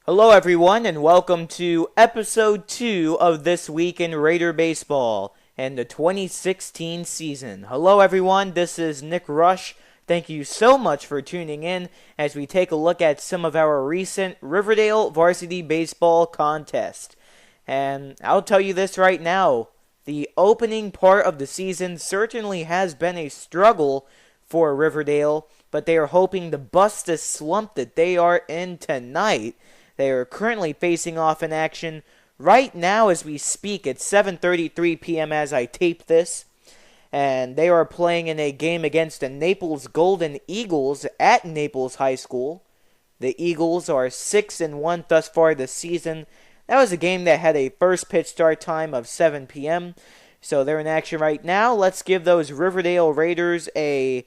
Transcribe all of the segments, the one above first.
Hello everyone and welcome to episode 2 of This Week in Raider Baseball and the 2016 season. Hello everyone, this is Nick Rush. Thank you so much for tuning in as we take a look at some of our recent Riverdale Varsity Baseball contest. And I'll tell you this right now, the opening part of the season certainly has been a struggle for Riverdale, but they are hoping to bust the slump that they are in tonight. They are currently facing off in action right now as we speak at 7:33 p.m. as I tape this. And they are playing in a game against the Naples Golden Eagles at Naples High School. The Eagles are 6-1 thus far this season. That was a game that had a first pitch start time of 7 p.m. So they're in action right now. Let's give those Riverdale Raiders a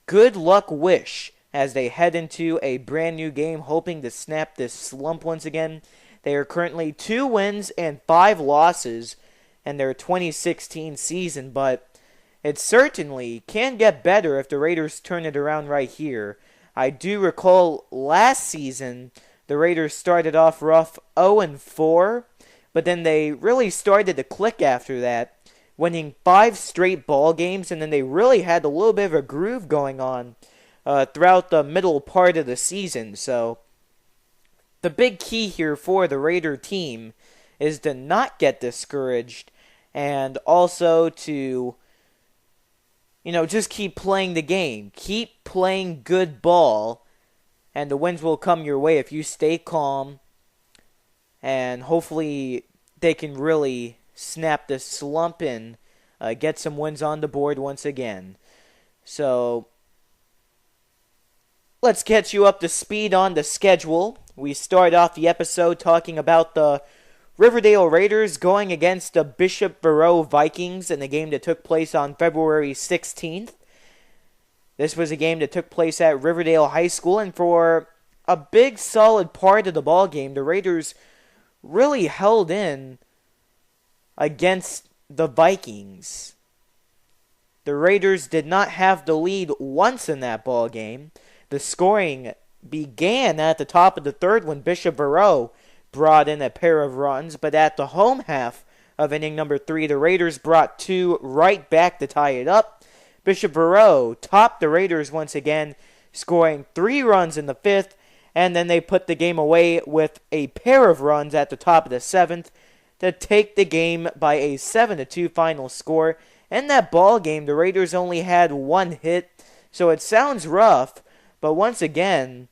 good luck wish as they head into a brand new game, hoping to snap this slump once again. They are currently 2 wins and 5 losses in their 2016 season, but it certainly can get better if the Raiders turn it around right here. I do recall last season, the Raiders started off rough 0-4, but then they really started to click after that, winning 5 straight ball games, and then they really had a little bit of a groove going on throughout the middle part of the season. So the big key here for the Raider team is to not get discouraged and also to, just keep playing the game. Keep playing good ball, and the wins will come your way if you stay calm, and hopefully they can really snap this slump and get some wins on the board once again. So let's catch you up to speed on the schedule. We start off the episode talking about the Riverdale Raiders going against the Bishop Verot Vikings in a game that took place on February 16th. This was a game that took place at Riverdale High School, and for a big solid part of the ball game, the Raiders really held in against the Vikings. The Raiders did not have the lead once in that ball game. The scoring began at the top of the third when Bishop Verot brought in a pair of runs, but at the home half of inning number 3, the Raiders brought 2 right back to tie it up. Bishop Verot topped the Raiders once again, scoring 3 runs in the 5th, and then they put the game away with a pair of runs at the top of the 7th to take the game by a 7-2 final score. In that ball game, the Raiders only had 1 hit, so it sounds rough, but once again,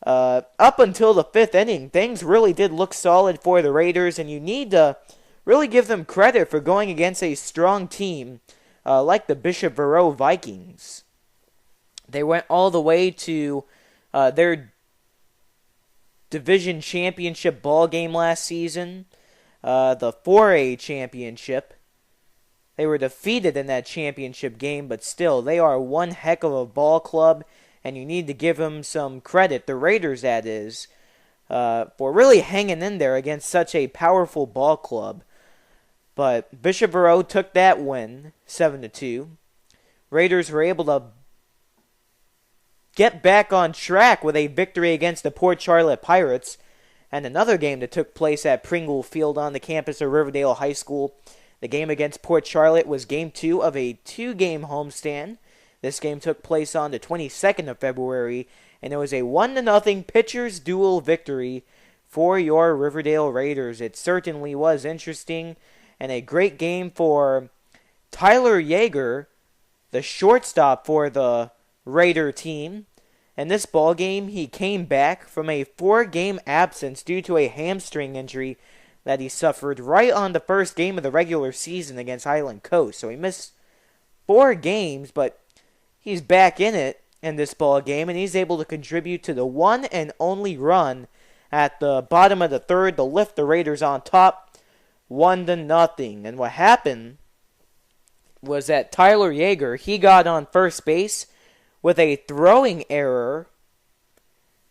up until the 5th inning, things really did look solid for the Raiders, and you need to really give them credit for going against a strong team like the Bishop Verot Vikings. They went all the way to their division championship ball game last season, the 4A championship. They were defeated in that championship game, but still, they are one heck of a ball club, and you need to give them some credit, the Raiders that is, for really hanging in there against such a powerful ball club. But Bishop Verot took that win, 7-2. Raiders were able to get back on track with a victory against the Port Charlotte Pirates, and another game that took place at Pringle Field on the campus of Riverdale High School. The game against Port Charlotte was Game 2 of a 2-game homestand. This game took place on the 22nd of February, and it was a 1-0 pitchers duel victory for your Riverdale Raiders. It certainly was interesting, and a great game for Tyler Yeager, the shortstop for the Raider team. In this ball game, he came back from a 4-game absence due to a hamstring injury that he suffered right on the first game of the regular season against Highland Coast. So he missed 4 games, but he's back in it in this ball game, and he's able to contribute to the one and only run at the bottom of the third to lift the Raiders on top 1-0. And what happened was that Tyler Yeager, he got on first base with a throwing error.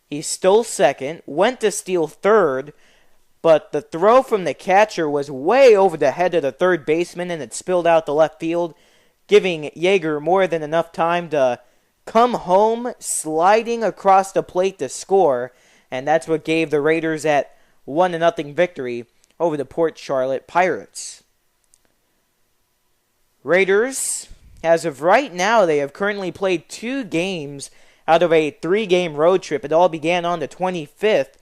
He stole second, went to steal third, but the throw from the catcher was way over the head of the third baseman, and it spilled out to left field, giving Yeager more than enough time to come home sliding across the plate to score. and that's what gave the Raiders that 1-0 victory over the Port Charlotte Pirates. Raiders, as of right now, they have currently played 2 games out of a 3-game road trip. It all began on the 25th,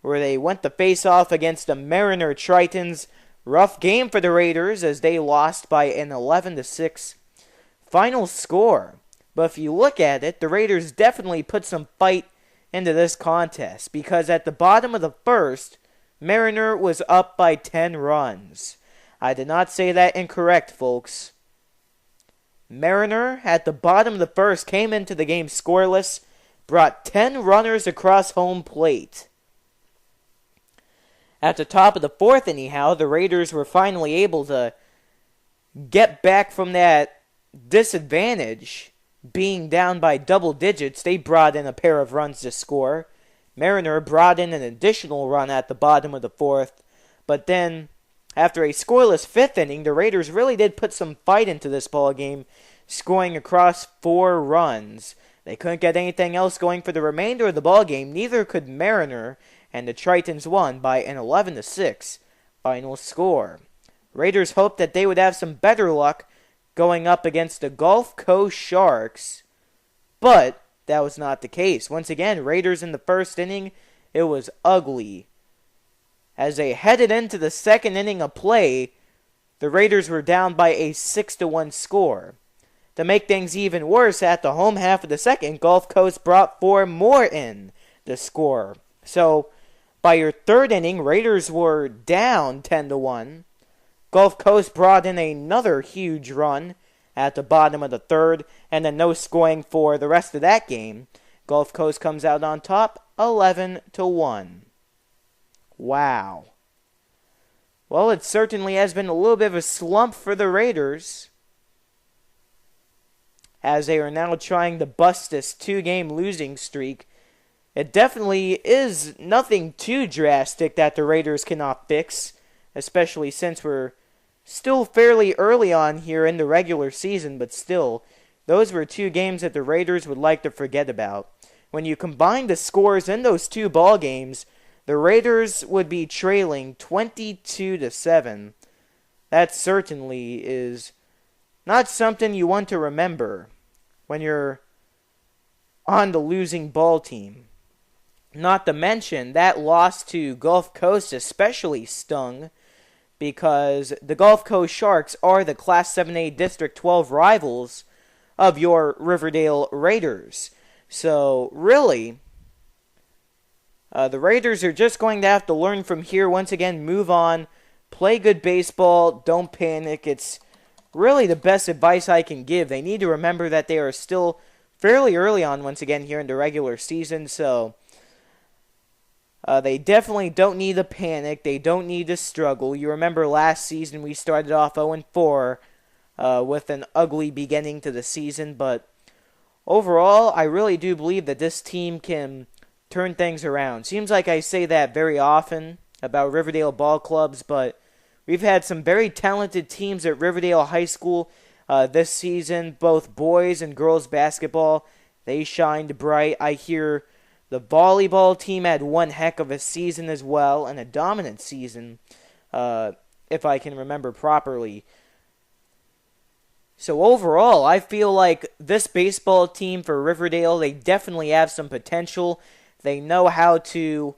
where they went to face off against the Mariner Tritons. Rough game for the Raiders as they lost by an 11-6 final score. But if you look at it, the Raiders definitely put some fight into this contest, because at the bottom of the first, Mariner was up by 10 runs. I did not say that incorrect, folks. Mariner, at the bottom of the first, came into the game scoreless, brought 10 runners across home plate. At the top of the fourth, anyhow, the Raiders were finally able to get back from that disadvantage, being down by double digits. They brought in a pair of runs to score. Mariner brought in an additional run at the bottom of the fourth, but then, after a scoreless fifth inning, the Raiders really did put some fight into this ball game, scoring across 4 runs. They couldn't get anything else going for the remainder of the ball game. Neither could Mariner, and the Tritons won by an 11-6 final score. Raiders hoped that they would have some better luck going up against the Gulf Coast Sharks, but that was not the case. Once again, Raiders in the first inning, it was ugly. As they headed into the second inning of play, the Raiders were down by a 6-1 score. To make things even worse, at the home half of the second, Gulf Coast brought 4 more in to score. So, by your third inning, Raiders were down 10-1. Gulf Coast brought in another huge run at the bottom of the third, and then no scoring for the rest of that game. Gulf Coast comes out on top, 11-1. Wow. Well, it certainly has been a little bit of a slump for the Raiders, as they are now trying to bust this 2-game losing streak. It definitely is nothing too drastic that the Raiders cannot fix, especially since we're still fairly early on here in the regular season, but still, those were 2 games that the Raiders would like to forget about. When you combine the scores in those 2 ball games, the Raiders would be trailing 22-7. That certainly is not something you want to remember when you're on the losing ball team. Not to mention, that loss to Gulf Coast especially stung, because the Gulf Coast Sharks are the Class 7A District 12 rivals of your Riverdale Raiders. So, really, the Raiders are just going to have to learn from here. Once again, move on, play good baseball, don't panic. It's really the best advice I can give. They need to remember that they are still fairly early on, once again, here in the regular season, so they definitely don't need to panic. They don't need to struggle. You remember last season we started off 0-4 with an ugly beginning to the season, but overall, I really do believe that this team can turn things around. Seems like I say that very often about Riverdale ball clubs, but we've had some very talented teams at Riverdale High School this season, both boys and girls basketball. They shined bright. I hear the volleyball team had one heck of a season as well, and a dominant season, if I can remember properly. So overall, I feel like this baseball team for Riverdale, they definitely have some potential. They know how to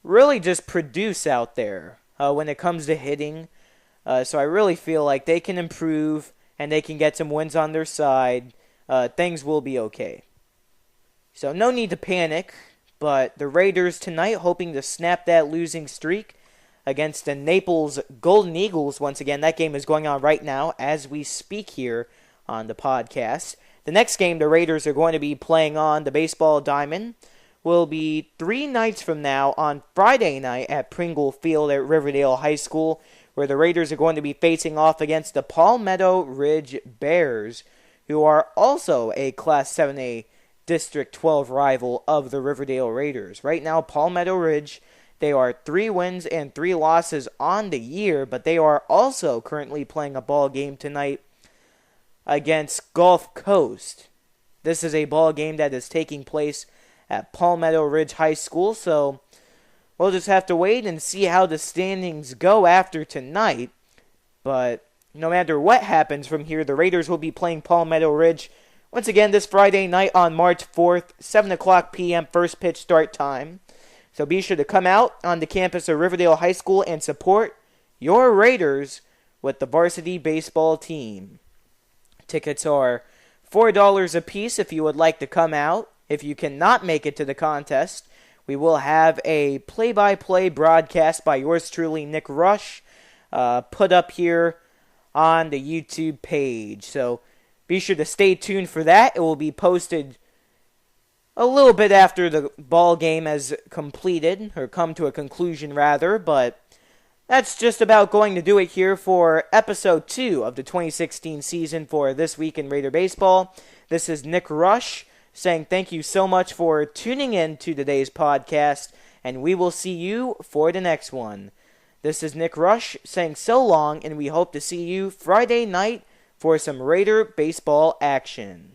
really just produce out there when it comes to hitting. So I really feel like they can improve and they can get some wins on their side. Things will be okay. So no need to panic, but the Raiders tonight hoping to snap that losing streak against the Naples Golden Eagles. Once again, that game is going on right now as we speak here on the podcast. The next game the Raiders are going to be playing on the baseball diamond will be 3 nights from now on Friday night at Pringle Field at Riverdale High School, where the Raiders are going to be facing off against the Palmetto Ridge Bears, who are also a Class 7A District 12 rival of the Riverdale Raiders. Right now, Palmetto Ridge, they are 3 wins and 3 losses on the year, but they are also currently playing a ball game tonight against Gulf Coast. This is a ball game that is taking place at Palmetto Ridge High School. So we'll just have to wait and see how the standings go after tonight. But no matter what happens from here, the Raiders will be playing Palmetto Ridge once again this Friday night on March 4th, 7 o'clock p.m. first pitch start time. So be sure to come out on the campus of Riverdale High School and support your Raiders with the varsity baseball team. Tickets are $4 a piece if you would like to come out. If you cannot make it to the contest, we will have a play-by-play broadcast by yours truly, Nick Rush, put up here on the YouTube page. So be sure to stay tuned for that. It will be posted a little bit after the ball game has completed, or come to a conclusion rather, but that's just about going to do it here for episode 2 of the 2016 season for This Week in Raider Baseball. This is Nick Rush saying thank you so much for tuning in to today's podcast, and we will see you for the next one. This is Nick Rush saying so long, and we hope to see you Friday night for some Raider baseball action.